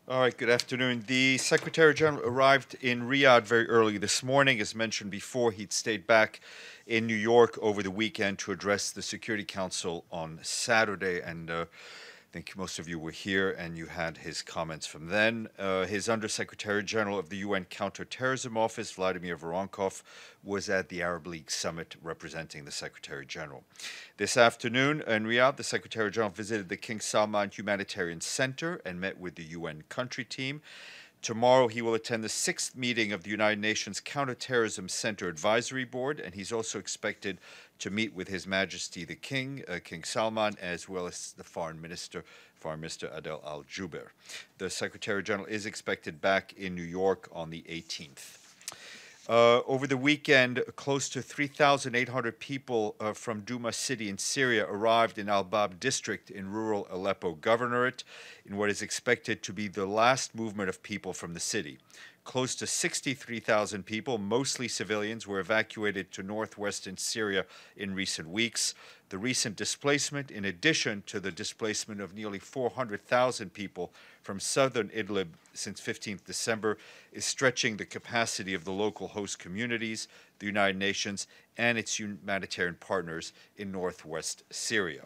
All right, good afternoon. The Secretary General arrived in Riyadh very early this morning. As mentioned before, he'd stayed back in New York over the weekend to address the Security Council on Saturday, and I think most of you were here and you had his comments from then. His Undersecretary General of the UN Counterterrorism Office, Vladimir Voronkov, was at the Arab League summit representing the Secretary General. This afternoon in Riyadh, the Secretary General visited the King Salman Humanitarian Center and met with the UN country team. Tomorrow, he will attend the 6th meeting of the United Nations Counterterrorism Center Advisory Board, and he's also expected to meet with His Majesty the King, King Salman, as well as the Foreign Minister Adel Al-Jubeir. The Secretary General is expected back in New York on the 18th. Over the weekend, close to 3,800 people from DOUMA city in Syria arrived in AL-BAB district in rural Aleppo Governorate in what is expected to be the last movement of people from the city. Close to 63,000 people, mostly civilians, were evacuated to northwestern Syria in recent weeks. The recent displacement, in addition to the displacement of nearly 400,000 people from southern Idlib since 15th December, is stretching the capacity of the local host communities, the United Nations, and its humanitarian partners in northwest Syria.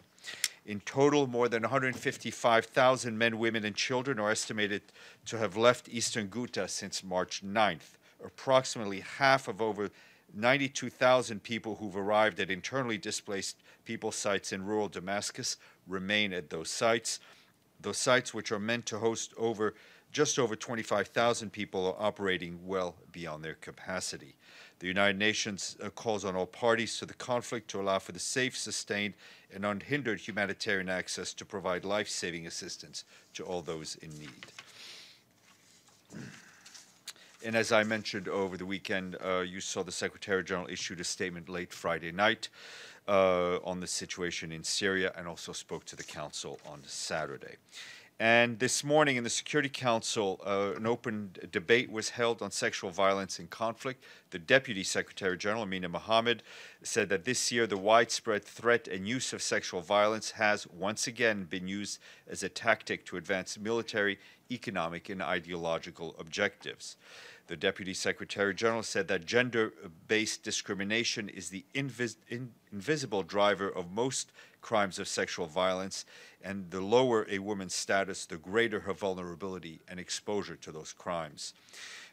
In total, more than 155,000 men, women, and children are estimated to have left eastern Ghouta since March 9th. Approximately half of over 92,000 people who've arrived at internally displaced people sites in rural Damascus remain at those sites. Those sites, which are meant to host just over 25,000 people, are operating well beyond their capacity. The United Nations calls on all parties to the conflict to allow for the safe, sustained, and unhindered humanitarian access to provide life-saving assistance to all those in need. And as I mentioned over the weekend, you saw the Secretary General issued a statement late Friday night on the situation in Syria and also spoke to the Council on Saturday. And this morning in the Security Council, an open debate was held on sexual violence in conflict. The Deputy Secretary General, Amina Mohammed, said that this year the widespread threat and use of sexual violence has once again been used as a tactic to advance military, economic, and ideological objectives. The Deputy Secretary General said that gender-based discrimination is the invisible driver of most crimes of sexual violence, and the lower a woman's status, the greater her vulnerability and exposure to those crimes.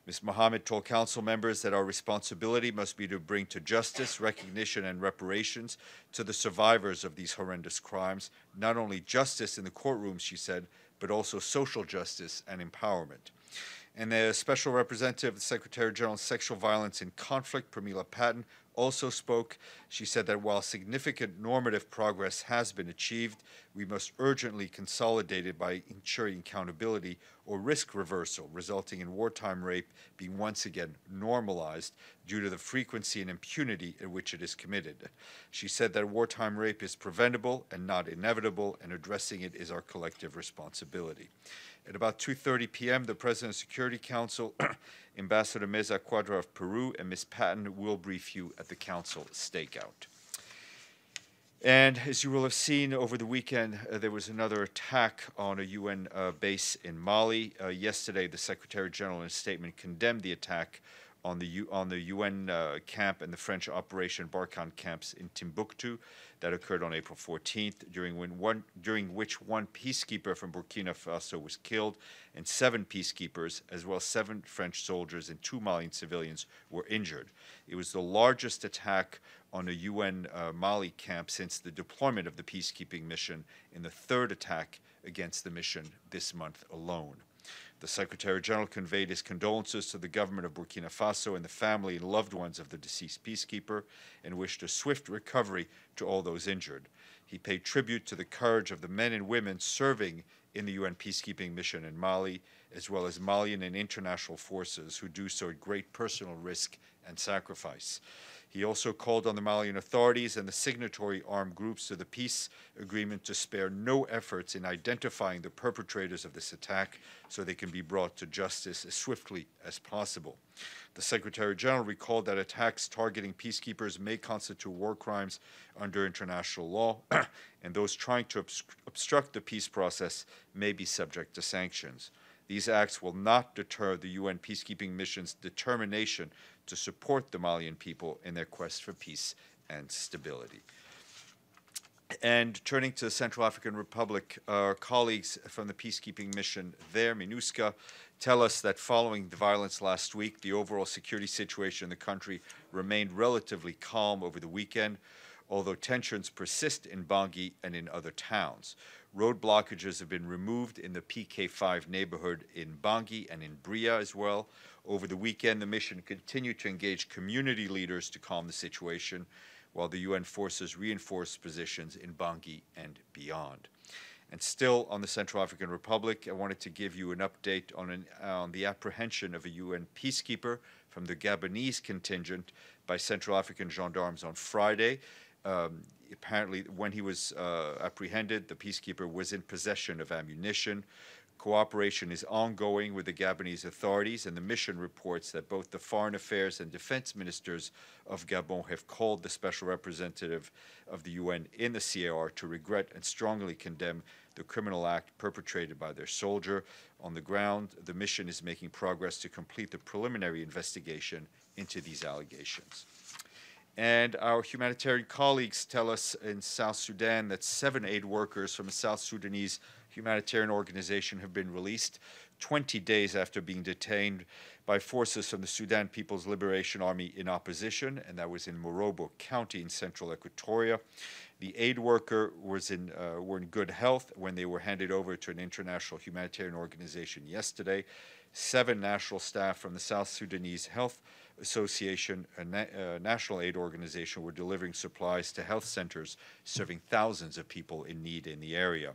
Ms. Mohammed told Council members that our responsibility must be to bring to justice, recognition, and reparations to the survivors of these horrendous crimes, not only justice in the courtrooms, she said, but also social justice and empowerment. And the Special Representative of the Secretary General on Sexual Violence in Conflict, Pramila Patten, also spoke. She said that while significant normative progress has been achieved, we must urgently consolidate it by ensuring accountability or risk reversal, resulting in wartime rape being once again normalized due to the frequency and impunity at which it is committed. She said that wartime rape is preventable and not inevitable, and addressing it is our collective responsibility. At about 2:30 p.m., the President's Security Council, Ambassador Meza Quadra of Peru, and Ms. Patton will brief you at the Council stakeout. And as you will have seen over the weekend, there was another attack on a UN base in Mali. Yesterday, the Secretary General in a statement condemned the attack on the UN camp and the French Operation Barkhane camps in Timbuktu that occurred on April 14th, during which one peacekeeper from Burkina Faso was killed and 7 peacekeepers, as well as 7 French soldiers and 2 Malian civilians, were injured. It was the largest attack on a UN Mali camp since the deployment of the peacekeeping mission, in the 3rd attack against the mission this month alone. The Secretary General conveyed his condolences to the government of Burkina Faso and the family and loved ones of the deceased peacekeeper, and wished a swift recovery to all those injured. He paid tribute to the courage of the men and women serving in the UN peacekeeping mission in Mali, as well as Malian and international forces who do so at great personal risk and sacrifice. He also called on the Malian authorities and the signatory armed groups to the peace agreement to spare no efforts in identifying the perpetrators of this attack so they can be brought to justice as swiftly as possible. The Secretary General recalled that attacks targeting peacekeepers may constitute war crimes under international law, and those trying to obstruct the peace process may be subject to sanctions. These acts will not deter the UN peacekeeping mission's determination to support the Malian people in their quest for peace and stability. And turning to the Central African Republic, our colleagues from the peacekeeping mission there, MINUSCA, tell us that following the violence last week, the overall security situation in the country remained relatively calm over the weekend, although tensions persist in Bangui and in other towns. Road blockages have been removed in the PK5 neighborhood in Bangui and in Bria as well. Over the weekend, the mission continued to engage community leaders to calm the situation, while the UN forces reinforced positions in Bangui and beyond. And still on the Central African Republic, I wanted to give you an update on the apprehension of a UN peacekeeper from the Gabonese contingent by Central African gendarmes on Friday. Apparently, when he was apprehended, the peacekeeper was in possession of ammunition. Cooperation is ongoing with the Gabonese authorities, and the mission reports that both the Foreign Affairs and Defense Ministers of Gabon have called the special representative of the UN in the CAR to regret and strongly condemn the criminal act perpetrated by their soldier. On the ground, the mission is making progress to complete the preliminary investigation into these allegations. And our humanitarian colleagues tell us in South Sudan that 7 aid workers from a South Sudanese humanitarian organization have been released 20 days after being detained by forces from the Sudan People's Liberation Army in opposition, and that was in Morobo County in central Equatoria. The aid worker were in good health when they were handed over to an international humanitarian organization yesterday. 7 national staff from the South Sudanese Health Association, a national aid organization, were delivering supplies to health centers serving thousands of people in need in the area.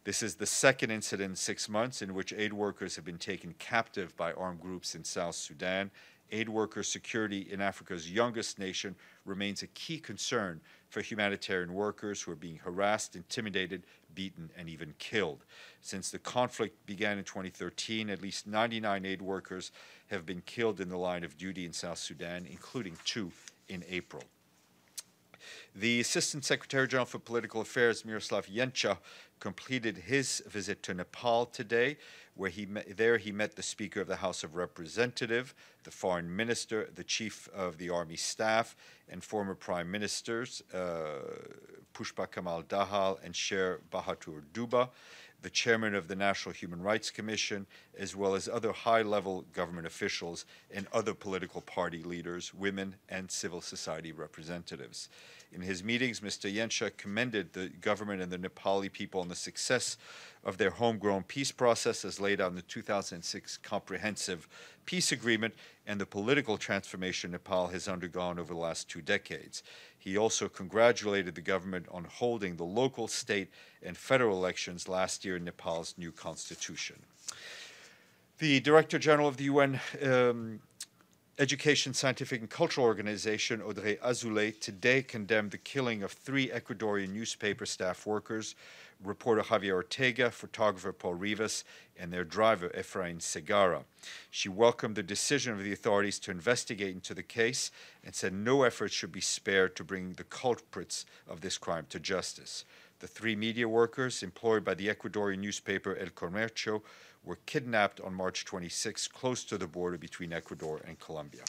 This is the second incident in 6 months in which aid workers have been taken captive by armed groups in South Sudan. Aid worker security in Africa's youngest nation remains a key concern for humanitarian workers who are being harassed, intimidated, beaten, and even killed. Since the conflict began in 2013, at least 99 aid workers have been killed in the line of duty in South Sudan, including 2 in April. The Assistant Secretary General for Political Affairs, Miroslav Yencha, completed his visit to Nepal today, where he met the Speaker of the House of Representatives, the Foreign Minister, the Chief of the Army Staff, and former Prime Ministers Pushpa Kamal Dahal and Sher Bahadur Duba, the Chairman of the National Human Rights Commission, as well as other high-level government officials and other political party leaders, women, and civil society representatives. In his meetings, Mr. Yencha commended the government and the Nepali people on the success of their homegrown peace process as laid out in the 2006 Comprehensive Peace Agreement and the political transformation Nepal has undergone over the last 2 decades. He also congratulated the government on holding the local, state, and federal elections last year in Nepal's new constitution. The Director General of the UN Education, Scientific, and Cultural Organization, Audrey Azoulay, today condemned the killing of 3 Ecuadorian newspaper staff workers, reporter Javier Ortega, photographer Paul Rivas, and their driver Efrain Segara. She welcomed the decision of the authorities to investigate into the case and said no effort should be spared to bring the culprits of this crime to justice. The 3 media workers employed by the Ecuadorian newspaper El Comercio were kidnapped on March 26, close to the border between Ecuador and Colombia.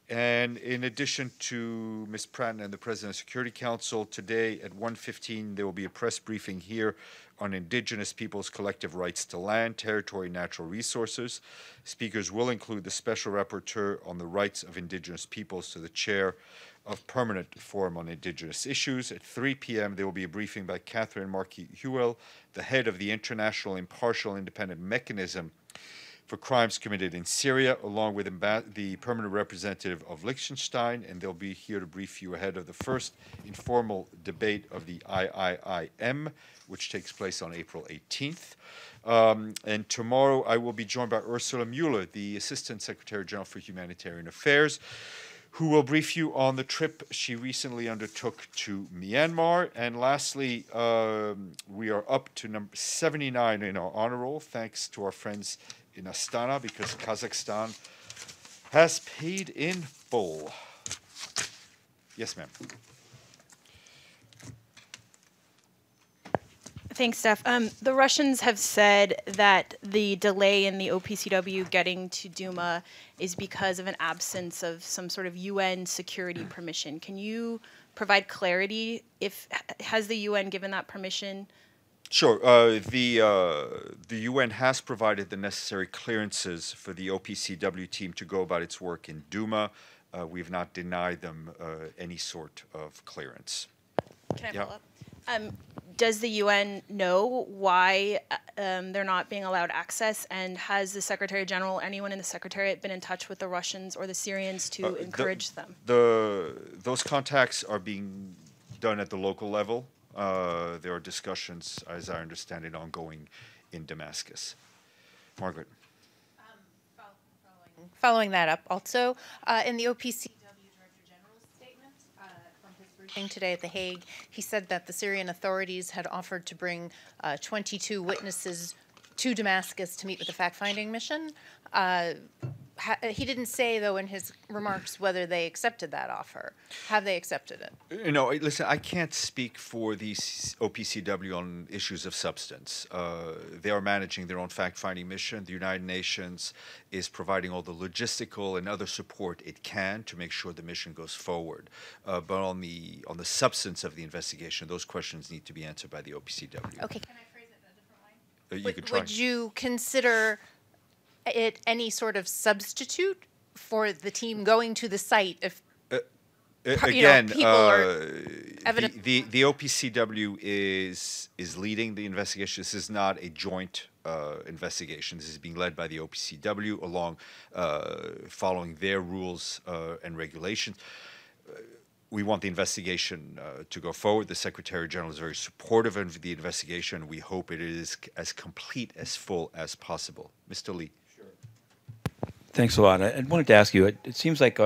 And in addition to Ms. Pratton and the President of the Security Council, today at 1:15 there will be a press briefing here on indigenous peoples' collective rights to land, territory, and natural resources. Speakers will include the Special Rapporteur on the Rights of Indigenous Peoples to the Chair of Permanent Forum on Indigenous Issues. At 3 p.m. there will be a briefing by Catherine Markey-Huel, the head of the International Impartial Independent Mechanism for Crimes Committed in Syria, along with the permanent representative of Liechtenstein, and they'll be here to brief you ahead of the first informal debate of the IIIM, which takes place on April 18th. And tomorrow I will be joined by Ursula Mueller, the Assistant Secretary General for Humanitarian Affairs, who will brief you on the trip she recently undertook to Myanmar. And lastly, we are up to number 79 in our honor roll, thanks to our friends in Astana, because Kazakhstan has paid in full. Yes, ma'am. Thanks, Steph. The Russians have said that the delay in the OPCW getting to DOUMA is because of an absence of some sort of UN security permission. Can you provide clarity? Has the UN given that permission? Sure. The UN has provided the necessary clearances for the OPCW team to go about its work in DOUMA. We have not denied them any sort of clearance. Can I follow up? Does the UN know why they're not being allowed access? And has the Secretary General, anyone in the Secretariat, been in touch with the Russians or the Syrians to encourage them? Those contacts are being done at the local level. There are discussions, as I understand it, ongoing in Damascus. Margaret. Following that up, also, in the OPCW Director General's statement from his briefing today at The Hague, he said that the Syrian authorities had offered to bring 22 witnesses to Damascus to meet with the fact-finding mission. He didn't say, though, in his remarks whether they accepted that offer. Have they accepted it? You know, listen, I can't speak for the OPCW on issues of substance. They are managing their own fact-finding mission. The United Nations is providing all the logistical and other support it can to make sure the mission goes forward. But on the substance of the investigation, those questions need to be answered by the OPCW. Okay, can I phrase it in a different way? You could try. Would you consider it any sort of substitute for the team going to the site if again, people are the OPCW is leading the investigation. This is not a joint investigation. This is being led by the OPCW along following their rules and regulations. We want the investigation to go forward. The Secretary General is very supportive of the investigation. We hope it is as complete, as full as possible. Mr. Lee. Thanks a lot. I wanted to ask you, it seems like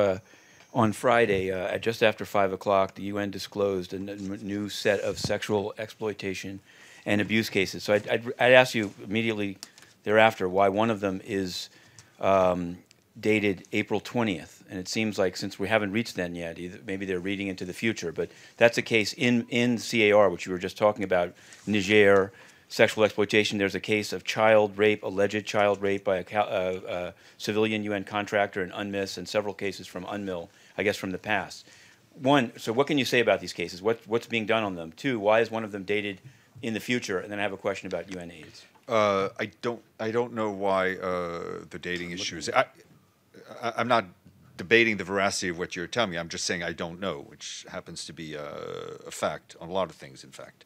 on Friday, at just after 5 o'clock, the UN disclosed a new set of sexual exploitation and abuse cases. So I'd ask you immediately thereafter why one of them is dated April 20th. And it seems like since we haven't reached then yet, maybe they're reading into the future. But that's a case in CAR, which you were just talking about, Niger, sexual exploitation. There's a case of child rape, alleged child rape by a civilian UN contractor in UNMISS, and several cases from UNMIL, I guess from the past. One, so what can you say about these cases? What's being done on them? Two, why is one of them dated in the future? And then I have a question about UN AIDS. I don't know why the dating issues. I'm not debating the veracity of what you're telling me. I'm just saying I don't know, which happens to be a fact on a lot of things, in fact.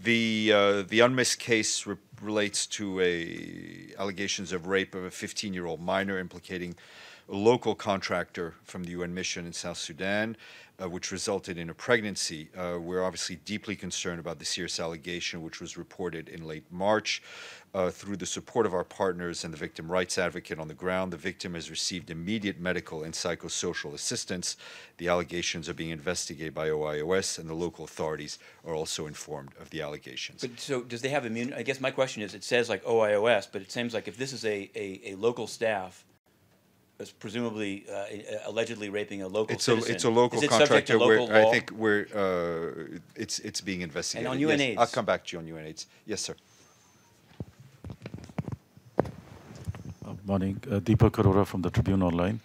The UNMISS case relates to allegations of rape of a 15-year-old minor implicating a local contractor from the UN mission in South Sudan, which resulted in a pregnancy. We're obviously deeply concerned about the serious allegation, which was reported in late March. Through the support of our partners and the victim rights advocate on the ground, the victim has received immediate medical and psychosocial assistance. The allegations are being investigated by OIOS, and the local authorities are also informed of the allegations. But so does they have immunity? I guess my question is, it says like OIOS, but it seems like if this is a local staff, is presumably allegedly raping a local citizen. It's a local contractor. I think it's being investigated. And on UN AIDS. I'll come back to you on UN AIDS. Yes, sir. Morning, Deepak Arora from the Tribune Online.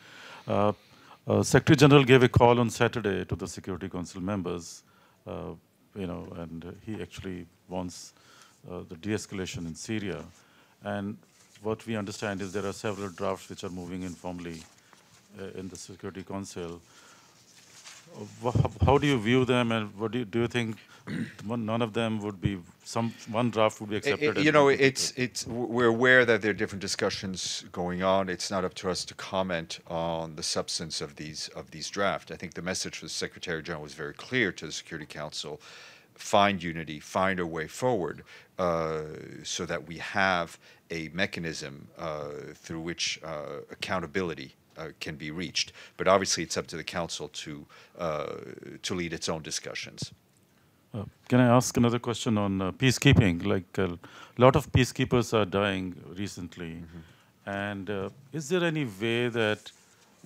Secretary General gave a call on Saturday to the Security Council members, and he actually wants the de-escalation in Syria. And what we understand is there are several drafts which are moving informally in the Security Council. How do you view them, and what do you think? None of them would be, one draft would be accepted. We're aware that there are different discussions going on. It's not up to us to comment on the substance of these drafts. I think the message for the Secretary General was very clear to the Security Council: find unity, find a way forward, so that we have a mechanism through which accountability can be reached. But obviously, it's up to the Council to lead its own discussions. Can I ask another question on peacekeeping? Like a lot of peacekeepers are dying recently. And is there any way that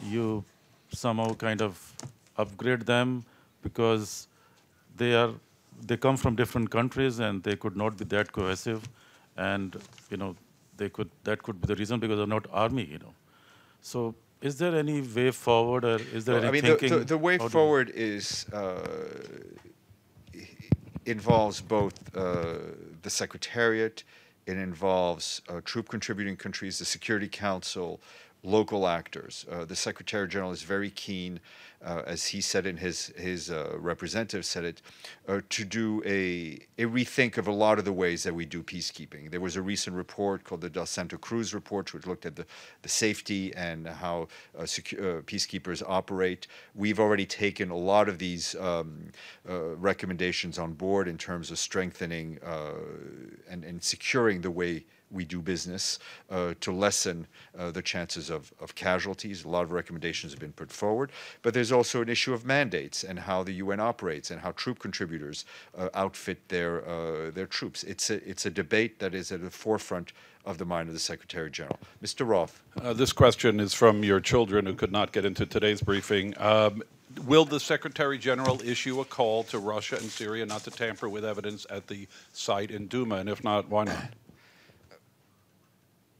you somehow kind of upgrade them because they are they come from different countries and they could not be that cohesive, and that could be the reason because they're not army. So is there any way forward, or is there any thinking? The way forward is involves both the Secretariat, it involves troop contributing countries, the Security Council, local actors. The Secretary General is very keen, as he said in his representative said it, to do a rethink of a lot of the ways that we do peacekeeping. There was a recent report called the Del Santa Cruz report, which looked at the safety and how peacekeepers operate. We've already taken a lot of these recommendations on board in terms of strengthening and securing the way we do business to lessen the chances of casualties. A lot of recommendations have been put forward, but there's also an issue of mandates and how the UN operates and how troop contributors outfit their troops. It's a debate that is at the forefront of the mind of the Secretary General. Mr. Roth. This question is from your children who could not get into today's briefing. Will the Secretary General issue a call to Russia and Syria not to tamper with evidence at the site in DOUMA, and if not, why not?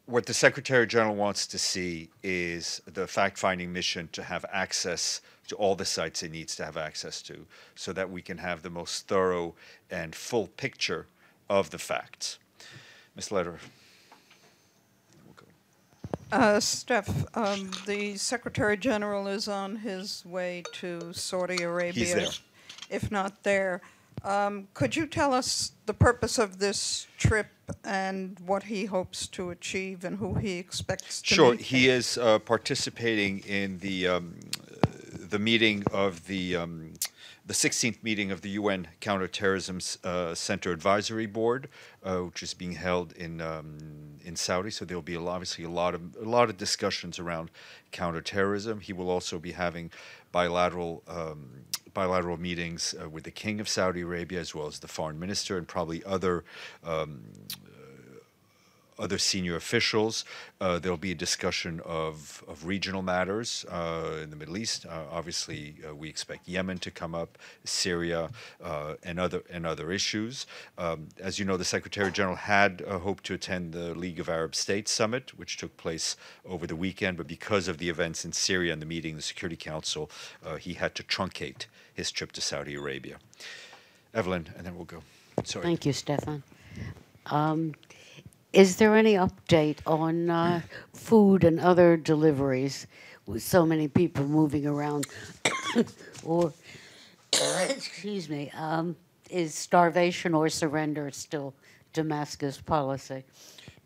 What the Secretary General wants to see is the fact-finding mission to have access to all the sites it needs to have access to, so that we can have the most thorough and full picture of the facts. Ms. Lederer. Steph, the Secretary General is on his way to Saudi Arabia. He's there. If not there. Could you tell us the purpose of this trip and what he hopes to achieve and who he expects to meet? Sure. He is participating in the meeting of the 16th meeting of the UN Counterterrorism Center Advisory Board, which is being held in Saudi. So there will be obviously a lot of discussions around counterterrorism. He will also be having bilateral meetings with the King of Saudi Arabia, as well as the Foreign Minister, and probably other senior officials. There'll be a discussion of regional matters in the Middle East. Obviously, we expect Yemen to come up, Syria, and other issues. As you know, the Secretary General had hoped to attend the League of Arab States summit, which took place over the weekend, but because of the events in Syria and the meeting in the Security Council, he had to truncate his trip to Saudi Arabia. Evelyn, and then we'll go. Sorry. Thank you, Stéphane. Is there any update on food and other deliveries with so many people moving around? Or, excuse me, is starvation or surrender still Damascus policy?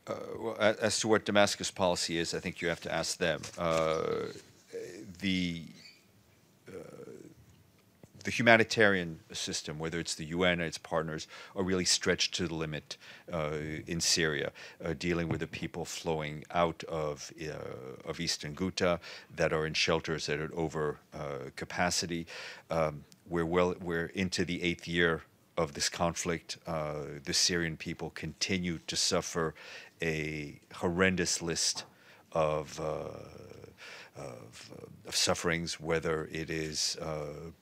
Well, as to what Damascus policy is, I think you have to ask them. The humanitarian system, whether it's the UN or its partners, are really stretched to the limit in Syria, dealing with the people flowing out of eastern Ghouta that are in shelters that are over capacity. We're into the 8th year of this conflict. The Syrian people continue to suffer a horrendous list of sufferings, whether it is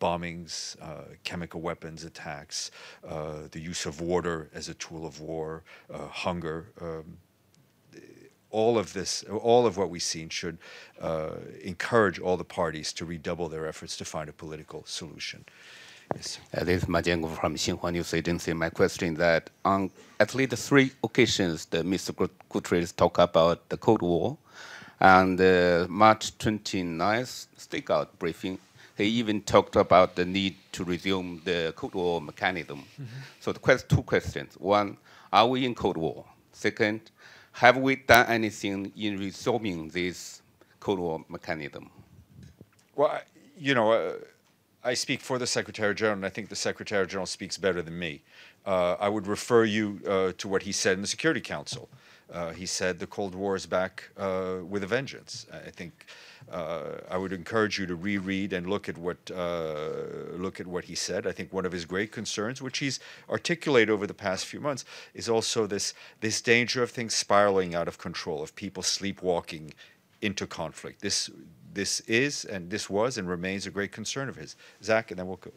bombings, chemical weapons attacks, the use of water as a tool of war, hunger. All of what we've seen should encourage all the parties to redouble their efforts to find a political solution. Yes. This is Majengo from Xinhua News Agency. My question is that on at least 3 occasions, Mr. Guterres talked about the Cold War. And March 29th stakeout briefing, he even talked about the need to resume the Cold War mechanism. So the 2 questions. 1, are we in Cold War? 2nd, have we done anything in resuming this Cold War mechanism? Well, I speak for the Secretary General, and I think the Secretary General speaks better than me. I would refer you to what he said in the Security Council. He said the Cold War is back with a vengeance. I think I would encourage you to reread and look at what he said. I think one of his great concerns, which he's articulated over the past few months, is also this danger of things spiraling out of control, of people sleepwalking into conflict. This is and this was and remains a great concern of his. Zach, and then we'll go.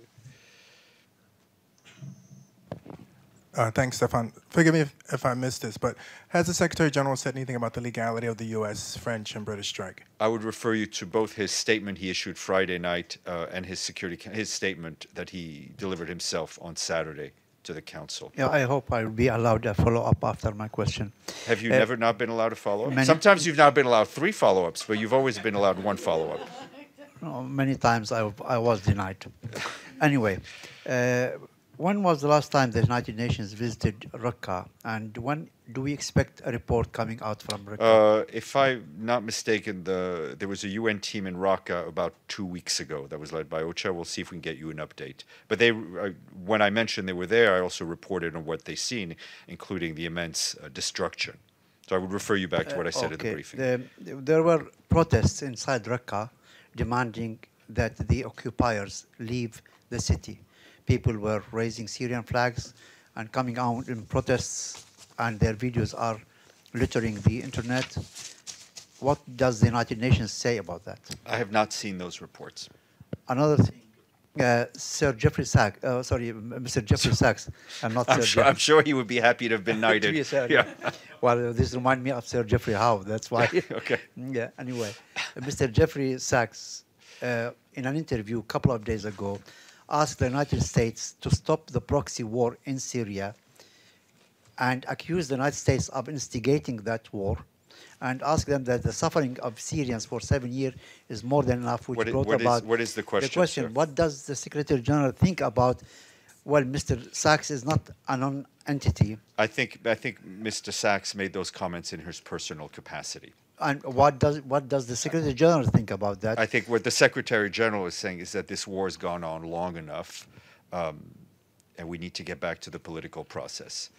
Thanks, Stéphane. Forgive me if I missed this, but has the Secretary General said anything about the legality of the U.S., French, and British strike? I would refer you to both his statement he issued Friday night and his statement that he delivered himself on Saturday to the council. Yeah, I hope I'll be allowed a follow-up after my question. Have you never not been allowed a follow-up? Sometimes you've not been allowed 3 follow-ups, but you've always been allowed 1 follow-up. No, many times I was denied. Anyway, when was the last time the United Nations visited Raqqa, and when do we expect a report coming out from Raqqa? If I'm not mistaken, there was a UN team in Raqqa about 2 weeks ago that was led by OCHA. We'll see if we can get you an update. But when I mentioned they were there, I also reported on what they've seen, including the immense destruction. So I would refer you back to what I said at the briefing. There were protests inside Raqqa demanding that the occupiers leave the city. People were raising Syrian flags and coming out in protests, and their videos are littering the internet. What does the United Nations say about that? I have not seen those reports. Another thing, Sir Jeffrey Sachs, Mr. Jeffrey Sachs, and not Sir I'm sure he would be happy to have been knighted. Yeah. Well, this reminds me of Sir Jeffrey Howe, that's why. Okay. Yeah, anyway, Mr. Jeffrey Sachs, in an interview a couple of days ago, asked the United States to stop the proxy war in Syria and accused the United States of instigating that war, and asked them that the suffering of Syrians for 7 years is more than enough, which What is the question, the question, sir? what does the Secretary General think about, well, Mr. Sachs is not a non-entity. I think Mr. Sachs made those comments in his personal capacity. And what does the Secretary General think about that? I think what the Secretary General is saying is that this war has gone on long enough, and we need to get back to the political process.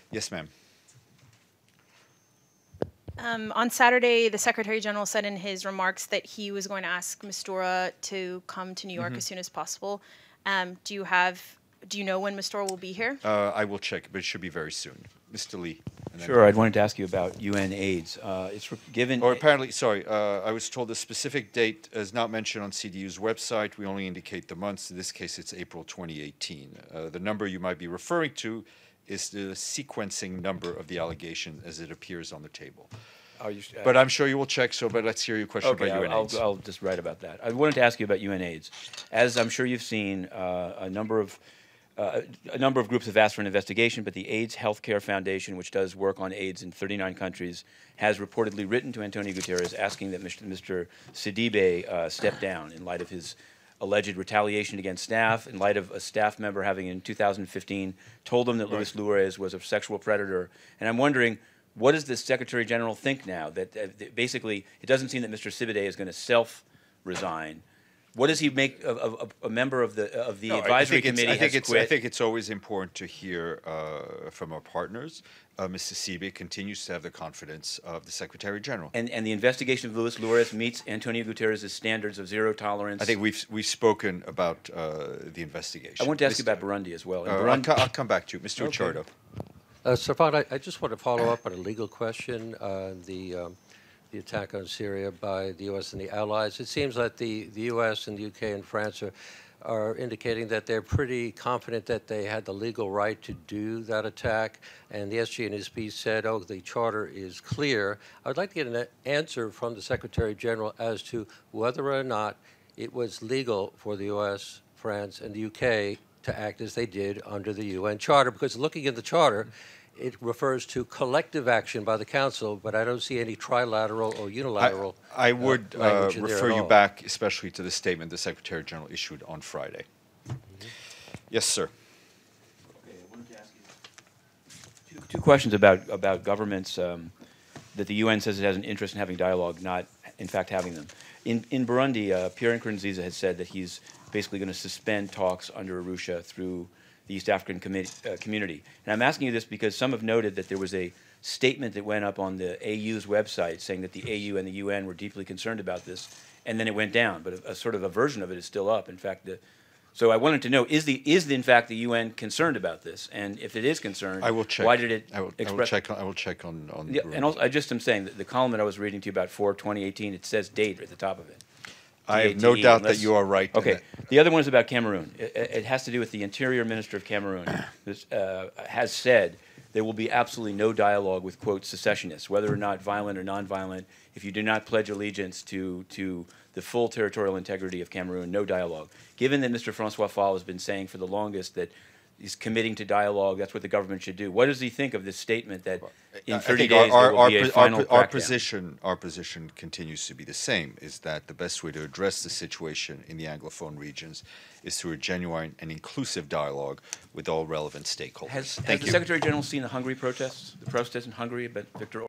Yes, ma'am. On Saturday, the Secretary General said in his remarks that he was going to ask Mistura to come to New York as soon as possible. Do you know when Mistura will be here? I will check, but it should be very soon. Mr. Lee. Sure, I wanted to ask you about UN AIDS. It's given... Or apparently, sorry, I was told the specific date is not mentioned on CDU's website. We only indicate the months. In this case, it's April 2018. The number you might be referring to is the sequencing number of the allegation as it appears on the table. But I'm sure you will check, but let's hear your question about UN AIDS. I'll just write about that. I wanted to ask you about UN AIDS. As I'm sure you've seen, a number of groups have asked for an investigation, but the AIDS Healthcare Foundation, which does work on AIDS in 39 countries, has reportedly written to Antonio Guterres asking that Mr. Sidibe step down in light of his alleged retaliation against staff, in light of a staff member having in 2015 told him that Luis Luis was a sexual predator. And I'm wondering, what does the Secretary General think now? That basically, it doesn't seem that Mr. Sidibe is going to self-resign. What does he make of a member of the advisory committee? I think it's always important to hear from our partners. Mr. Sidibe continues to have the confidence of the Secretary General. And the investigation of Luis Luis meets Antonio Guterres' standards of zero tolerance. I think we've spoken about the investigation. I want to ask you about Burundi as well. I'll come back to you, Mr. Uchardo. Stéphane, I just want to follow up on a legal question. The attack on Syria by the U.S. and the allies. It seems that the U.S. and the U.K. and France are indicating that they're pretty confident that they had the legal right to do that attack. And the SG in his piece said, oh, the charter is clear. I would like to get an answer from the Secretary General as to whether or not it was legal for the U.S., France, and the U.K. to act as they did under the UN Charter, because looking at the Charter, it refers to collective action by the Council, but I don't see any trilateral or unilateral I would refer you back especially to the statement the Secretary General issued on Friday. Yes, sir. Okay, I wanted to ask you two questions about governments that the UN says it has an interest in having dialogue, not in fact having them. In Burundi, Pierre Nkurunziza has said that he's basically going to suspend talks under Arusha through the East African community. And I'm asking you this because some have noted that there was a statement that went up on the AU's website saying that the AU and the UN were deeply concerned about this, and then it went down, but a sort of a version of it is still up. In fact, so I wanted to know, is in fact the UN concerned about this? And if it is concerned, I will check. Why did it I will check on yeah, and also, I just am saying that the column that I was reading to you about 4/2018, it says date at the top of it. I have no doubt that you are right. in Okay. that. The other one is about Cameroon. It has to do with the Interior Minister of Cameroon. This, has said there will be absolutely no dialogue with, quote, secessionists, whether or not violent or nonviolent. If you do not pledge allegiance to the full territorial integrity of Cameroon, no dialogue. Given that Mr. Francois Fall has been saying for the longest that he's committing to dialogue, that's what the government should do. What does he think of this statement that in 30 days there will be a final crackdown? Our position continues to be the same, is that the best way to address the situation in the Anglophone regions is through a genuine and inclusive dialogue with all relevant stakeholders. Has the Secretary General seen the Hungary protests, the protests in Hungary about Viktor